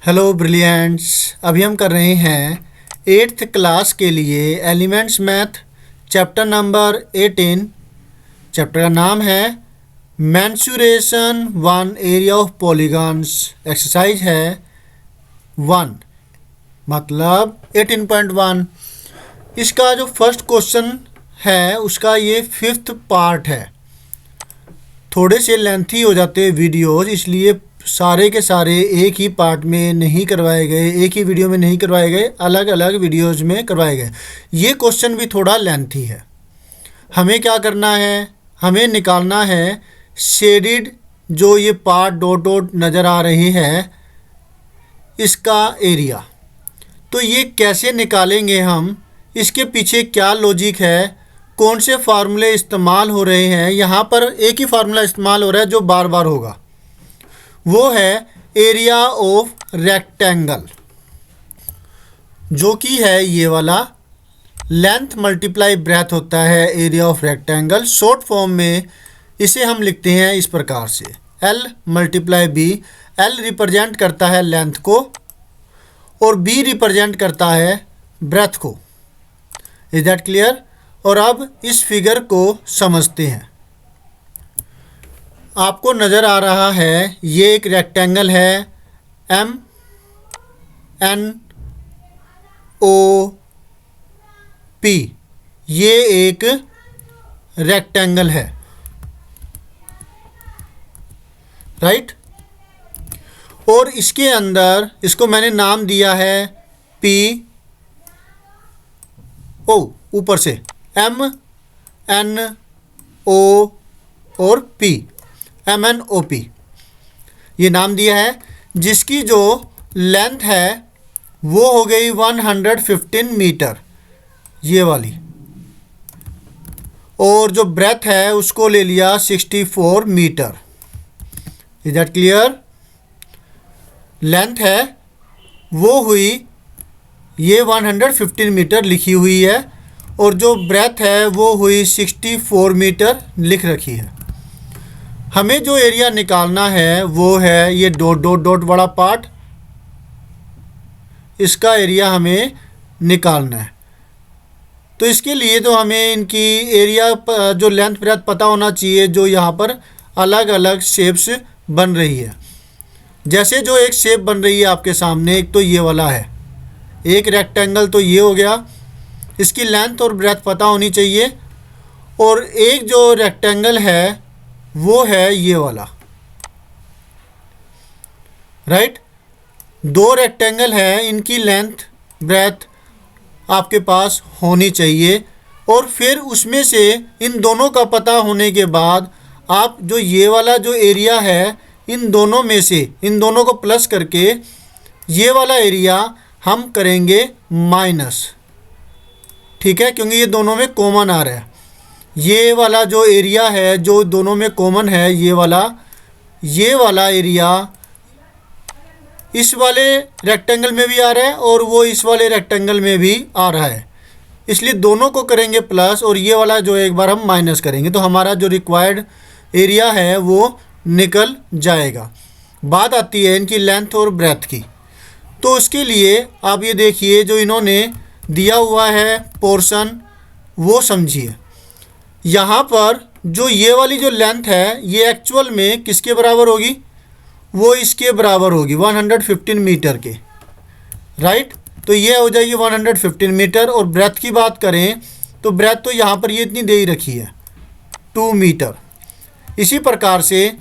Hello brilliants. अभी हम कर रहे हैं 8th क्लास के लिए elements math chapter number 18। Chapter का नाम है mensuration 1 area of polygons. Exercise है 1 मतलब 18.1। इसका जो फर्स्ट क्वेश्चन है उसका ये 5th पार्ट है। थोड़े से लेंथी हो जाते हैं वीडियोज़, इसलिए सारे के सारे एक ही पार्ट में नहीं करवाए गए, एक ही वीडियो में नहीं करवाए गए, अलग अलग वीडियोज़ में करवाए गए। ये क्वेश्चन भी थोड़ा लेंथी है। हमें क्या करना है, हमें निकालना है शेडिड जो ये पार्ट डॉट डॉट नज़र आ रही है इसका एरिया। तो ये कैसे निकालेंगे हम, इसके पीछे क्या लॉजिक है, कौन से फार्मूले इस्तेमाल हो रहे हैं। यहाँ पर एक ही फार्मूला इस्तेमाल हो रहा है जो बार बार होगा, वो है एरिया ऑफ रेक्टेंगल, जो कि है ये वाला। लेंथ मल्टीप्लाई ब्रेथ होता है area of rectangle. Short form में इसे हम लिखते हैं इस प्रकार से, L multiply B। L represent करता है लेंथ को और B रिप्रेजेंट करता है ब्रेथ को। Is that clear? और अब इस फिगर को समझते हैं। आपको नज़र आ रहा है ये एक रेक्टेंगल है MNOP। ये एक रेक्टेंगल है, राइट। और इसके अंदर इसको मैंने नाम दिया है PO, ऊपर से MNO और P, MNOP ये नाम दिया है, जिसकी जो लेंथ है वो हो गई 115 मीटर, ये वाली। और जो ब्रेथ है उसको ले लिया 64 metre. Is that clear? Length है वो हुई ये 115 मीटर लिखी हुई है और जो ब्रेथ है वो हुई 64 मीटर लिख रखी है। हमें जो एरिया निकालना है वो है ये डॉट डॉट डॉट वाला पार्ट, इसका एरिया हमें निकालना है। तो इसके लिए तो हमें इनकी एरिया जो लेंथ ब्रेथ पता होना चाहिए, जो यहाँ पर अलग अलग शेप्स बन रही है। जैसे जो एक शेप बन रही है आपके सामने, एक तो ये वाला है, एक रेक्टेंगल तो ये हो गया, इसकी लेंथ और ब्रेथ पता होनी चाहिए। और एक जो रेक्टेंगल है वो है ये वाला, राइट। दो रेक्टेंगल है, इनकी लेंथ ब्रेथ आपके पास होनी चाहिए। और फिर उसमें से इन दोनों का पता होने के बाद आप जो ये वाला जो एरिया है, इन दोनों में से इन दोनों को प्लस करके ये वाला एरिया हम करेंगे माइनस, ठीक है, क्योंकि ये दोनों में कॉमन आ रहा है। ये वाला जो एरिया है जो दोनों में कॉमन है, ये वाला एरिया इस वाले रेक्टेंगल में भी आ रहा है और वो इस वाले रेक्टेंगल में भी आ रहा है, इसलिए दोनों को करेंगे प्लस और ये वाला जो एक बार हम माइनस करेंगे, तो हमारा जो रिक्वायर्ड एरिया है वो निकल जाएगा। बात आती है इनकी लेंथ और ब्रेथ की। तो उसके लिए आप ये देखिए जो इन्होंने दिया हुआ है पोर्शन, वो समझिए। यहाँ पर जो ये वाली जो लेंथ है ये एक्चुअल में किसके बराबर होगी, वो इसके बराबर होगी 115 मीटर के, राइट। तो ये हो जाएगी 115 मीटर। और ब्रेथ की बात करें तो ब्रेथ तो यहाँ पर ये इतनी दे ही रखी है 2 मीटर। इसी प्रकार से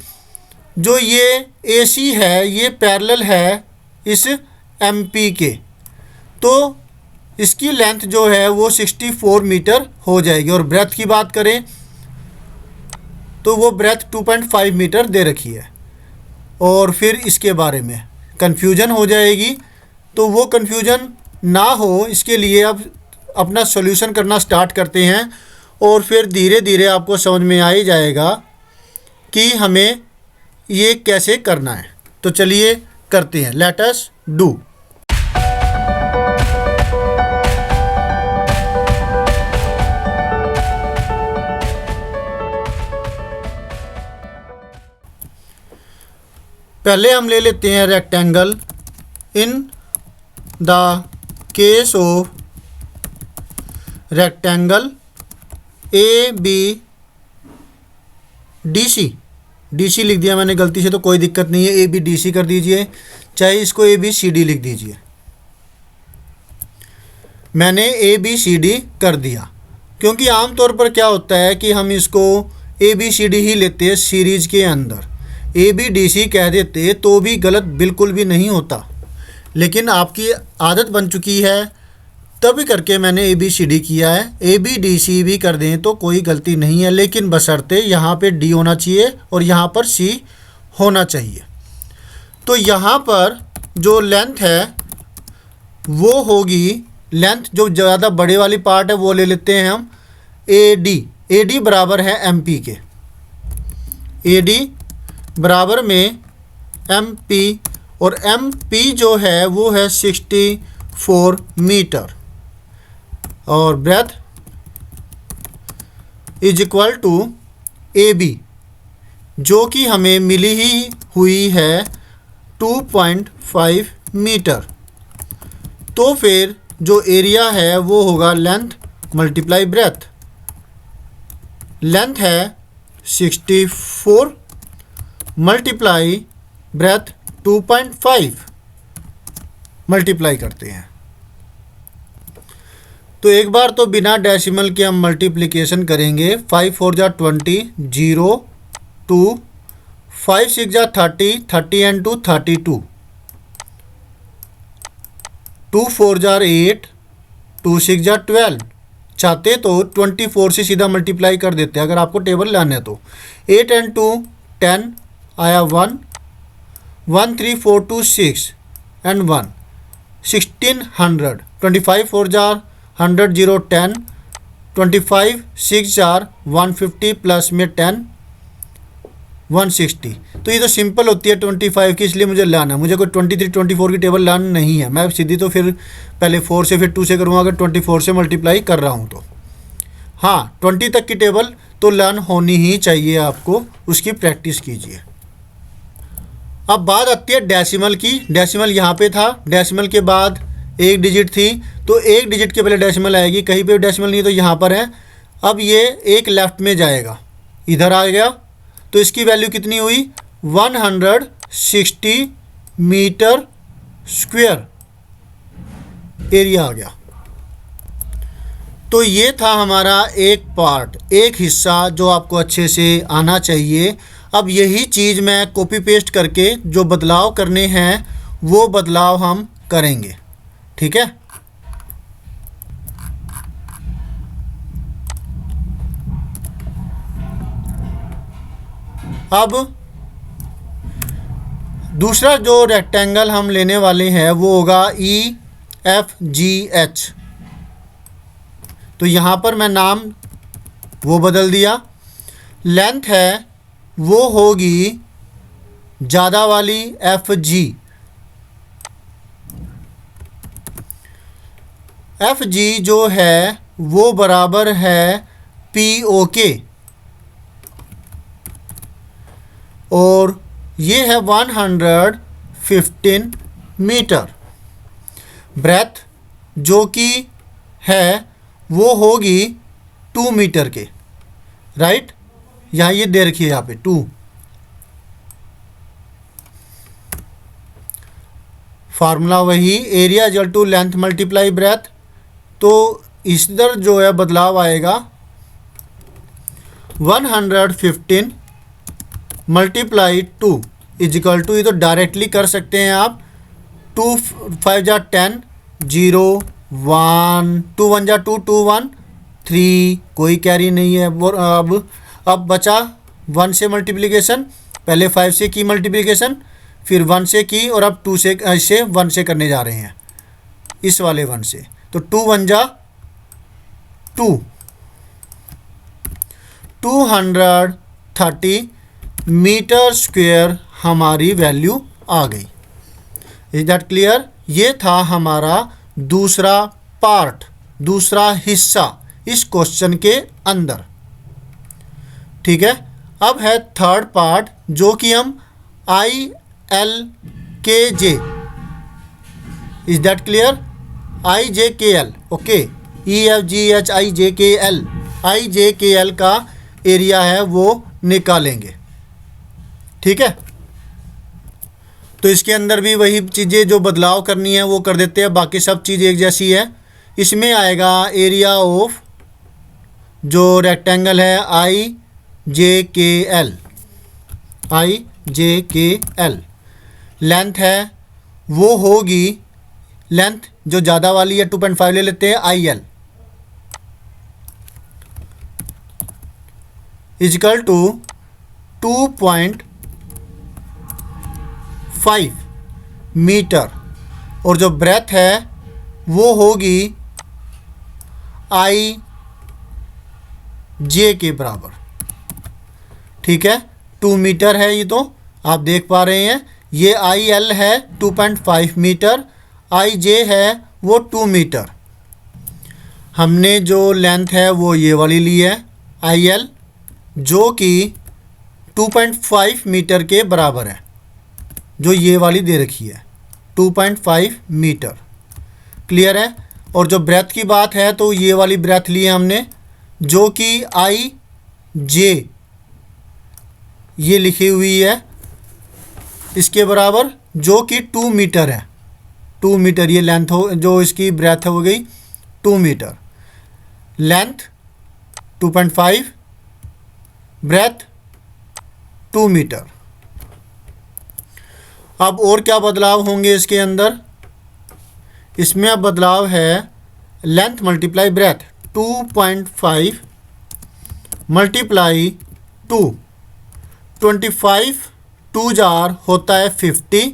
जो ये AC है ये पैरेलल है इस MP के, तो इसकी लेंथ जो है वो 64 मीटर हो जाएगी। और ब्रेथ की बात करें तो वो ब्रेथ 2.5 मीटर दे रखी है। और फिर इसके बारे में कन्फ्यूजन हो जाएगी, तो वो कन्फ्यूजन ना हो इसके लिए अब अपना सॉल्यूशन करना स्टार्ट करते हैं और फिर धीरे धीरे आपको समझ में आ ही जाएगा कि हमें ये कैसे करना है। तो चलिए करते हैं, लेट अस डू। पहले हम ले लेते हैं rectangle in the case of rectangle A B D C, D C लिख दिया मैंने गलती से, तो कोई दिक्कत नहीं है, ए बी डी सी कर दीजिए, चाहे इसको ए बी सी डी लिख दीजिए। मैंने ए बी सी डी कर दिया, क्योंकि आमतौर पर क्या होता है कि हम इसको ए बी सी डी ही लेते हैं सीरीज के अंदर, ए बी डी सी कह देते तो भी गलत बिल्कुल भी नहीं होता, लेकिन आपकी आदत बन चुकी है तभी करके मैंने ए बी सी डी किया है। ए बी डी सी भी कर दें तो कोई गलती नहीं है, लेकिन बशर्ते यहाँ पे डी होना चाहिए और यहाँ पर सी होना चाहिए। तो यहाँ पर जो लेंथ है वो होगी, लेंथ जो ज़्यादा बड़े वाली पार्ट है वो ले लेते हैं हम ए डी बराबर है एम पी के, ए डी बराबर में एम पी, और एम पी जो है वो है 64 मीटर, और breadth is equal to A B जो कि हमें मिली ही हुई है 2.5 मीटर। तो फिर जो एरिया है वो होगा लेंथ मल्टीप्लाई ब्रेथ, लेंथ है 64 मल्टीप्लाई ब्रेथ 2.5 मल्टीप्लाई करते हैं। तो एक बार तो बिना डेसिमल के हम मल्टीप्लिकेशन करेंगे, 5 4 जा 20, 0 2, 5 6 जा 30, 30 and 2 32, 2 4 जा 8, 2 6 जा 12। चाहते तो 24 से सीधा मल्टीप्लाई कर देते हैं अगर आपको टेबल लाना है तो। 8 and 2 10 आया 1, 1 3 4 2 6 and 1 1600, 25 4 जा 100 0 10, 25 6 4 150 प्लस में 10 160। तो ये तो सिंपल होती है 25 की, इसलिए मुझे लाना, मुझे कोई 23 24 की टेबल लाना नहीं है, मैं सीधी तो फिर पहले 4 से फिर 2 से करूँगा अगर 24 से मल्टीप्लाई कर रहा हूँ तो। हाँ, 20 तक की टेबल तो लर्न होनी ही चाहिए आपको, उसकी प्रैक्टिस कीजिए। अब बात आती है डेसिमल की। डेसिमल यहाँ पे था, डेसिमल के बाद एक डिजिट थी, तो एक डिजिट के पहले डेसिमल आएगी, कहीं पे डेसिमल नहीं तो यहाँ पर है। अब ये एक लेफ़्ट में जाएगा, इधर आ गया, तो इसकी वैल्यू कितनी हुई 160 मीटर स्क्वायर एरिया आ गया। तो ये था हमारा एक पार्ट, एक हिस्सा जो आपको अच्छे से आना चाहिए। अब यही चीज़ मैं कॉपी पेस्ट करके जो बदलाव करने हैं वो बदलाव हम करेंगे, ठीक है। अब दूसरा जो रेक्टेंगल हम लेने वाले हैं वो होगा EFGH। तो यहाँ पर मैं नाम वो बदल दिया। लेंथ है वो होगी ज़्यादा वाली FG। FG जो है वो बराबर है PO के, और ये है 115 मीटर। ब्रेथ जो कि है वो होगी 2 मीटर के, राइट। यहाँ ये दे रखी है यहाँ पे 2। फार्मूला वही, area equal to length multiply breadth. तो इधर जो है बदलाव आएगा 115 मल्टीप्लाई 2 इज इक्वल टू, ये तो डायरेक्टली कर सकते हैं आप, 2 5 जा 10, 0 1, 2 1 जा 2, 2 1 3, कोई कैरी नहीं है। अब बचा 1 से मल्टीप्लिकेशन, पहले 5 से की मल्टीप्लिकेशन, फिर 1 से की, और अब 2 से, ऐसे 1 से करने जा रहे हैं, इस वाले 1 से। तो 2 1 जा 2, 230 मीटर स्क्वायर हमारी वैल्यू आ गई। Is that clear? ये था हमारा दूसरा पार्ट, दूसरा हिस्सा इस क्वेश्चन के अंदर, ठीक है। अब है थर्ड पार्ट जो कि हम ILKJ is that clear? IJKL, okay, EFGHIJKL, IJKL का एरिया है वो निकालेंगे, ठीक है। तो इसके अंदर भी वही चीज़ें जो बदलाव करनी है वो कर देते हैं, बाकी सब चीज़ एक जैसी है। इसमें आएगा एरिया ऑफ जो रेक्टेंगल है IJKL, लेंथ है वो होगी, लेंथ जो ज़्यादा वाली है 2.5 ले लेते हैं, IL इजकल टू 2.5 मीटर, और जो ब्रेथ है वो होगी IJ के बराबर, ठीक है। 2 मीटर है ये, तो आप देख पा रहे हैं, ये IL है 2.5 मीटर, IJ है वो 2 मीटर। हमने जो लेंथ है वो ये वाली ली है IL, जो कि 2.5 मीटर के बराबर है, जो ये वाली दे रखी है 2.5 मीटर, क्लियर है। और जो ब्रेथ की बात है तो ये वाली ब्रेथ ली है हमने, जो कि IJ ये लिखी हुई है इसके बराबर, जो कि 2 मीटर है, 2 मीटर ये लेंथ हो, जो इसकी ब्रेथ हो गई 2 मीटर, लेंथ 2.5, ब्रेथ 2 मीटर। अब और क्या बदलाव होंगे इसके अंदर? इसमें अब बदलाव है length multiply breath, 2.5 multiply 2, 25 2 jar होता है 50।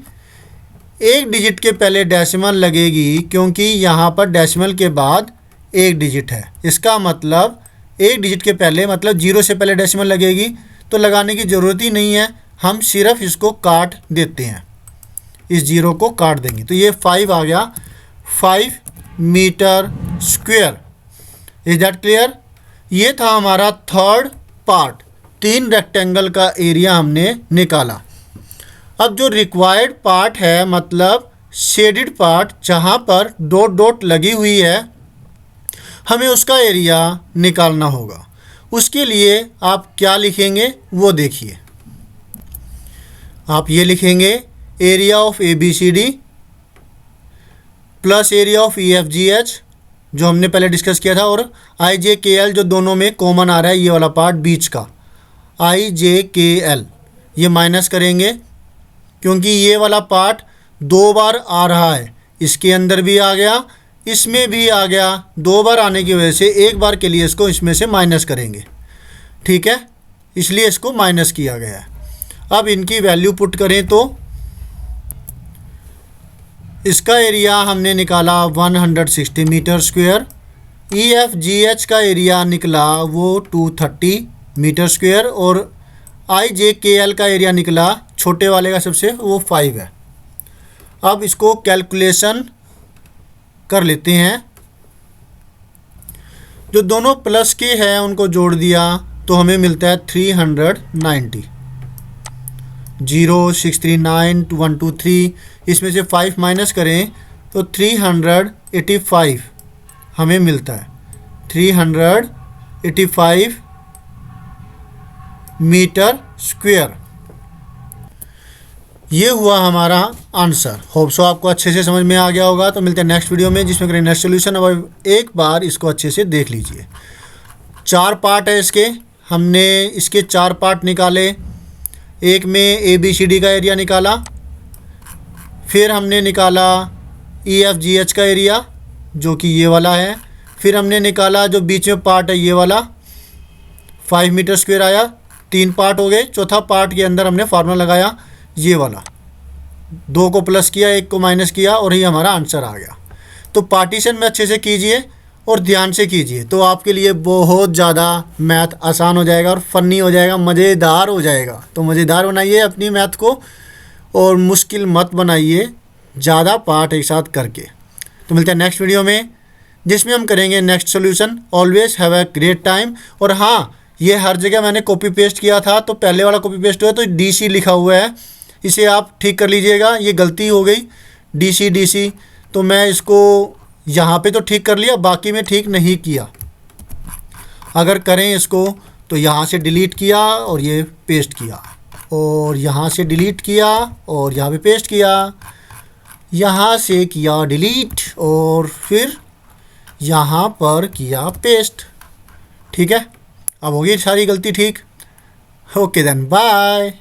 एक डिजिट के पहले डेसिमल लगेगी, क्योंकि यहाँ पर डेसिमल के बाद एक डिजिट है, इसका मतलब एक डिजिट के पहले मतलब 0 से पहले डेसिमल लगेगी, तो लगाने की ज़रूरत ही नहीं है, हम सिर्फ इसको काट देते हैं, इस 0 को काट देंगे, तो ये 5 आ गया, 5 metre square. Is that clear? ये था हमारा थर्ड पार्ट, 3 रेक्टेंगल का एरिया हमने निकाला। अब जो रिक्वायर्ड पार्ट है, मतलब शेडेड पार्ट जहाँ पर डॉट डॉट लगी हुई है, हमें उसका एरिया निकालना होगा। उसके लिए आप क्या लिखेंगे वो देखिए। आप ये लिखेंगे area of ABCD plus area of EFGH, जो हमने पहले डिस्कस किया था, और IJKL जो दोनों में कॉमन आ रहा है, ये वाला पार्ट बीच का IJKL, ये माइनस करेंगे क्योंकि ये वाला पार्ट 2 बार आ रहा है, इसके अंदर भी आ गया, इसमें भी आ गया, 2 बार आने की वजह से एक बार के लिए इसको इसमें से माइनस करेंगे, ठीक है, इसलिए इसको माइनस किया गया है। अब इनकी वैल्यू पुट करें तो इसका एरिया हमने निकाला 160 मीटर स्क्वायर, EFGH का एरिया निकला वो 230 मीटर स्क्वायर, और IJKL का एरिया निकला छोटे वाले का सबसे, वो 5 है। अब इसको कैलकुलेशन कर लेते हैं, जो दोनों प्लस के हैं उनको जोड़ दिया तो हमें मिलता है 390, 0 6 3 9 1 2 3, इसमें से 5 माइनस करें तो 385 हमें मिलता है, 385 मीटर स्क्वायर। ये हुआ हमारा आंसर। होप सो आपको अच्छे से समझ में आ गया होगा। तो मिलते हैं नेक्स्ट वीडियो में, जिसमें करेंगे नेक्स्ट सोल्यूशन। अब एक बार इसको अच्छे से देख लीजिए। 4 पार्ट है इसके, हमने इसके 4 पार्ट निकाले। एक में ABCD का एरिया निकाला, फिर हमने निकाला EFGH का एरिया जो कि ये वाला है, फिर हमने निकाला जो बीच में पार्ट है ये वाला 5 मीटर स्क्वायर आया। 3 पार्ट हो गए। चौथा पार्ट के अंदर हमने फार्मूला लगाया ये वाला, 2 को प्लस किया, 1 को माइनस किया, और ये हमारा आंसर आ गया। तो पार्टीशन में अच्छे से कीजिए और ध्यान से कीजिए, तो आपके लिए बहुत ज़्यादा मैथ आसान हो जाएगा और फ़नी हो जाएगा, मज़ेदार हो जाएगा। तो मज़ेदार बनाइए अपनी मैथ को और मुश्किल मत बनाइए ज़्यादा पार्ट एक साथ करके। तो मिलते हैं नेक्स्ट वीडियो में, जिसमें हम करेंगे next solution. Always have a great time. और हाँ, ये हर जगह मैंने कॉपी पेस्ट किया था, तो पहले वाला कॉपी पेस्ट हुआ तो DC लिखा हुआ है, इसे आप ठीक कर लीजिएगा, ये गलती हो गई DC। तो मैं इसको यहाँ पे तो ठीक कर लिया, बाकी में ठीक नहीं किया। अगर करें इसको तो यहाँ से डिलीट किया और ये पेस्ट किया, और यहाँ से डिलीट किया और यहाँ पे पेस्ट किया, यहाँ से किया डिलीट और फिर यहाँ पर किया पेस्ट। ठीक है, अब होगी सारी गलती ठीक। Okay then, bye.